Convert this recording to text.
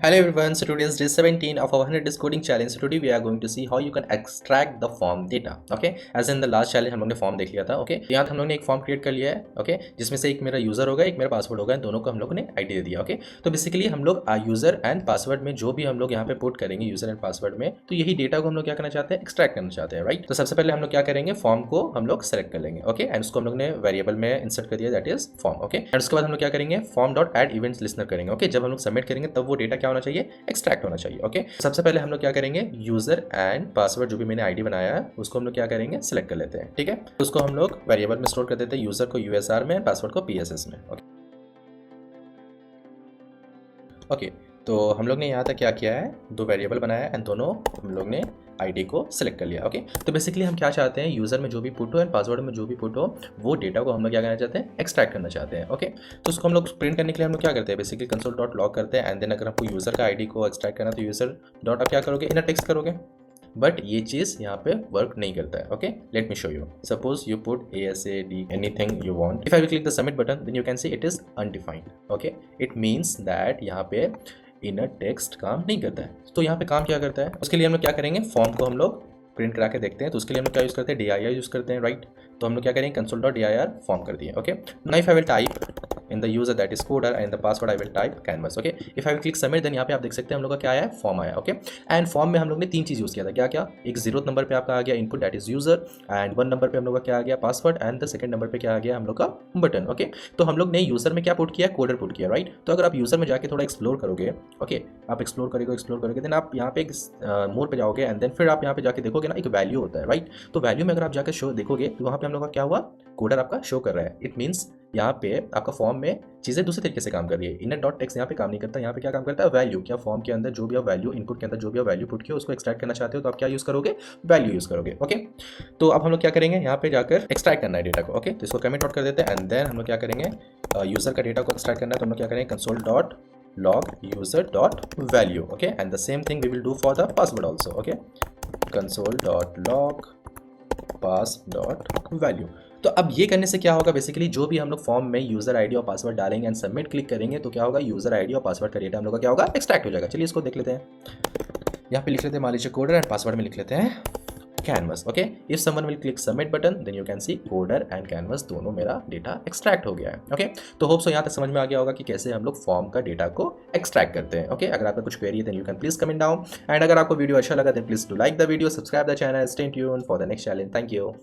Hello everyone, so today is day 17 of our 100 days coding challenge. So today we are going to see how you can extract the form data. Okay, as in the last challenge हम लोग ने form देख लिया था. Okay, यहाँ हम लोग ने एक फॉर्म क्रिएट कर लिया है. Okay, जिसमें से एक मेरा यूजर होगा, एक मेरा पासवर्ड होगा, इन दोनों को हम लोग ने आईडी दे दिया. Okay, तो बेसिकली हम लोग यूजर एंड पासवर्ड में जो भी हम लोग यहाँ पे पुट करेंगे यूजर एंड पासवर्ड में, तो यही डेटा को हम लोग क्या करना चाहते हैं, एक्सट्रैक्ट करना चाहते हैं. राइट, तो सबसे पहले हम लोग क्या करेंगे, फॉर्म को हम लोग सेलेक्ट कर लेंगे. ओके, एंड उसको हम लोग ने वेरिएबल में इंसर्ट कर दिया, that is form. Okay, and उसके बाद हम लोग क्या करेंगे, form dot add events listener करेंगे. ओके, जब हम लोग सबमिट करेंगे तब वो डेटा क्या होना चाहिए, एक्सट्रैक्ट होना चाहिए. ओके, सबसे पहले हम लोग क्या करेंगे, यूजर एंड पासवर्ड जो भी मैंने आईडी बनाया है उसको हम लोग क्या करेंगे, सिलेक्ट कर लेते हैं. ठीक है, तो उसको हम लोग वेरिएबल में स्टोर कर देते हैं, यूजर को यूएसआर में, पासवर्ड को पीएसएस में. ओके, तो हम लोग ने यहाँ तक क्या किया है, दो वेरिएबल बनाया है एंड दोनों हम लोग ने आईडी को सिलेक्ट कर लिया. ओके, तो बेसिकली हम क्या चाहते हैं, यूजर में जो भी पुट हो एंड पासवर्ड में जो भी पुट हो वो डेटा को हम लोग क्या करना चाहते हैं, एक्सट्रैक्ट करना चाहते हैं. ओके, तो उसको हम लोग प्रिंट करने के लिए हम लोग क्या करते हैं, बेसिकली कंसोल डॉट लॉग करते हैं एंड देन अगर हमको यूजर का आईडी को एक्सट्रैक्ट करना तो यूजर डॉट आप क्या करोगे, इनर टेक्स्ट करोगे. बट ये चीज़ यहाँ पे वर्क नहीं करता है. Okay, let me show you. Suppose you put ASAD anything you want. If I will click the submit button then you can see it is undefined. Okay, it means that यहाँ पे inner text काम नहीं करता है. तो यहाँ पे काम क्या करता है, उसके लिए हम लोग क्या करेंगे, फॉर्म को हम लोग प्रिंट करा के देखते हैं. तो उसके लिए हम लोग क्या यूज़ करते हैं, dir यूज़ करते हैं. राइट, तो हम लोग क्या करेंगे, कंसोल डॉट dir फॉर्म कर दिए. Okay, now if I will type in the user that is coder and the password I will type canvas. Okay, if I will click submit then यहाँ पे आप देख सकते हैं हम लोग का क्या आया है, फॉर्म आया. ओके, एंड फॉर्म में हम लोग ने तीन चीज़ यूज़ किया था. क्या क्या, एक 0th नंबर पे आपका आ गया input that is user, and 1 number पे हम लोग का क्या आ गया, password, and the second number पे क्या आ गया हम लोग का बटन. ओके, तो हम लोग ने यूजर में क्या पुट किया, कोडर पुट किया. राइट, तो अगर आप यूजर में जाके थोड़ा एक्सप्लोर करोगे, ओके, आप एक्सप्लोर करोगे देन आप यहाँ पे एक मोर पे जाओगे एंड देन फिर आप यहाँ पे जाके देखोगे ना, एक वैल्यू होता है. राइट, तो वैल्यू में अगर आप जाकर शो देखोगे तो वहाँ पे हम लोग का क्या हुआ, कोडर आपका शो कर रहा है. इट मीन्स यहाँ पे आपका फॉर्म में चीज़ें दूसरे तरीके से काम कर रही है. इनर डॉट टेक्स्ट यहाँ पे काम नहीं करता. यहाँ पे क्या काम करता है, वैल्यू. क्या फॉर्म के अंदर जो भी आप वैल्यू इनपुट के अंदर जो भी आप वैल्यू पुट किया उसको एक्सट्रैक्ट करना चाहते हो तो आप क्या यूज़ करोगे, वैल्यू यूज़ करोगे. ओके, तो अब हम लोग क्या करेंगे, यहाँ पे जाकर एक्सट्रैक्ट करना है डेटा को. ओके, तो इसको कमेंट आउट कर देते हैं एंड देन हम लोग क्या करेंगे, यूजर का डेटा को एक्सट्रैक्ट करना है तो हम लोग क्या करेंगे, console dot log user dot value. Okay, and the same thing we will do for the password also. Okay, console dot log pass dot value. तो अब ये करने से क्या होगा, बेसिकली जो भी हम लोग फॉर्म में यूजर आईडी और पासवर्ड डालेंगे एंड सबमिट क्लिक करेंगे तो क्या होगा, यूजर आईडी और पासवर्ड का डेटा हम लोग का क्या होगा, एक्सट्रैक्ट हो जाएगा. चलिए इसको देख लेते हैं. यहाँ पे लिख लेते हैं मान लीजिए कोडर एंड पासवर्ड में लिख लेते हैं canvas. Okay, if someone will click submit button then you can see coder and canvas दोनों मेरा डेटा एक्सट्रैक्ट हो गया है. ओके, तो होप सो यहाँ तक समझ में आ गया होगा कि कैसे हम लोग फॉर्म का डेटा को एक्सट्रैक्ट करते हैं. ओके, अगर आपका कुछ क्वेरी है then you can please comment down, and अगर आपको वीडियो अच्छा लगा then please do like the video, subscribe the channel, stay tuned for the next challenge. Thank you.